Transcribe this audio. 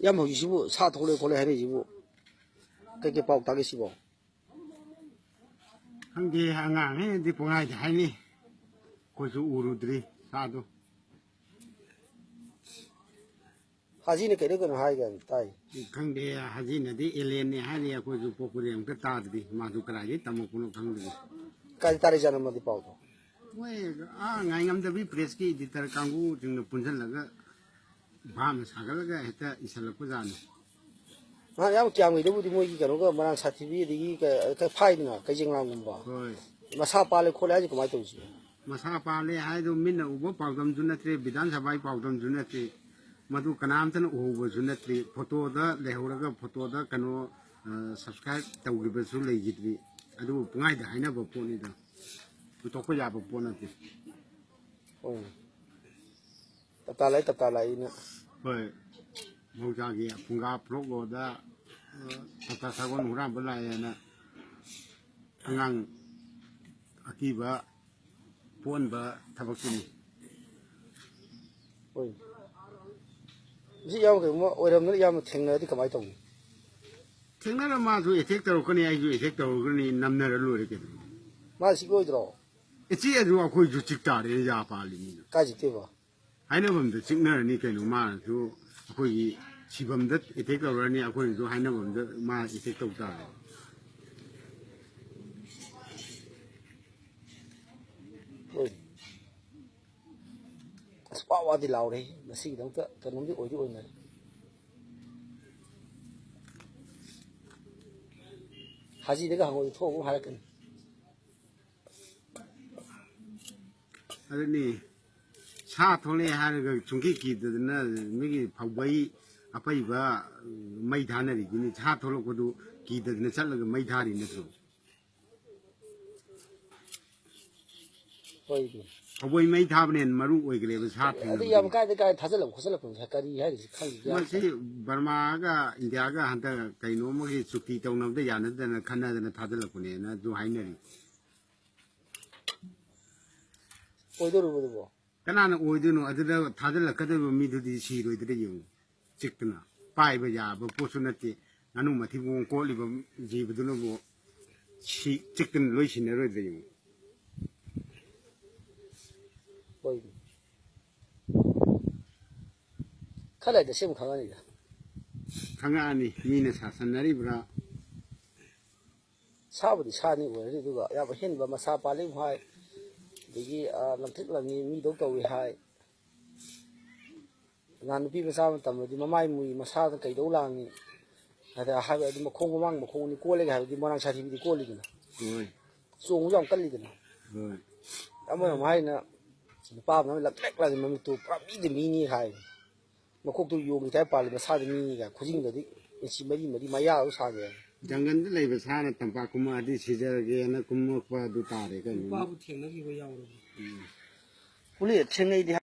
Yam Hosibu, Satole Cole Hanibu. Take a pop Tagasibo. Hangi Hanga, the Ponai Hani, Kosu Urudri, Sado. Hazina Kedegan High and tie. Kangi Hazina, the Eleni Hani, Kosu Populum, Katadi, Madukai, Tamokuno Kangi. Cantarizana of the Pauto. Well, I am the Vipreski, the Tarkangu, in the Punzalaga, Bam Sagalaga, Isalapuzan. I am young with the Woody Ganoga, Maran Sativi, the Pina, Kajing Lamba. Masapale College, my toes. Masapale, I don't mean over Paldum Junatri, Bidanza by Paldum Junatri, Madu Kanamtan, who was Junatri, Potoda, the Horaga, Potoda, Cano, subscribe to Gibasu legitly. I do point, I never pony them. To talk about Ponati. Oh, Tatala in But Mojagi, Punga, Progoda, Tatasagon, Rambala, and Angang Akiba, Ponba, Tabakini. Oh, the young, or I'm young thing, I think I told. Tinga Mazu, a take the Okani, I take the Ogani, Namner Lurican. Masi go draw. It's here to a quick to Chictar in Yapali. Kajitiva. I know him the signal Nikan Uma to Hui Shibam that it take already according to Hanam, the Ma, it take of time. Spot the Lowry, the sea don't can be or you in it. Haji the Gango told Harakan. I don't know. Chat only had a chunky, the Migi Paway, a paper, Maidana, in its heart to look to keep the Nasala Maidari in the room. Away made happen in Maru Wiggle was happening. The young guy, the guy Tazala, Hosalakum, Hakari had his country. Barmaga, Indiaga, Hunter, Kainomo, Suki, town of the Yana, than a Canada and a Tadalapune, and a Duhaineri. Canana Odino, other Tadal Academy me to the sea with the young. Chicken, Pai Baya, but Posunati, Nanumati won't call him Zibaduno. Chicken Lucian a review. Color the same color. Kangani, Minas Hassanari Bra. Sabbath is hardly where they do. I have a hint, but Masapa live high. The Lantic me don't go high. None of people sound them, the Mamai, Masada Kaidolang. I have a Macon among Maconi calling, have the Moran Sati with the calling. So we don't call it. I'm on mine. The Papa like to probably the mini high. Macok to you with Apple, Masada mini, cousin the she made my house again. Jangan labor sana Tampakuma, this is again a Kumukwa Dutare. Only a 10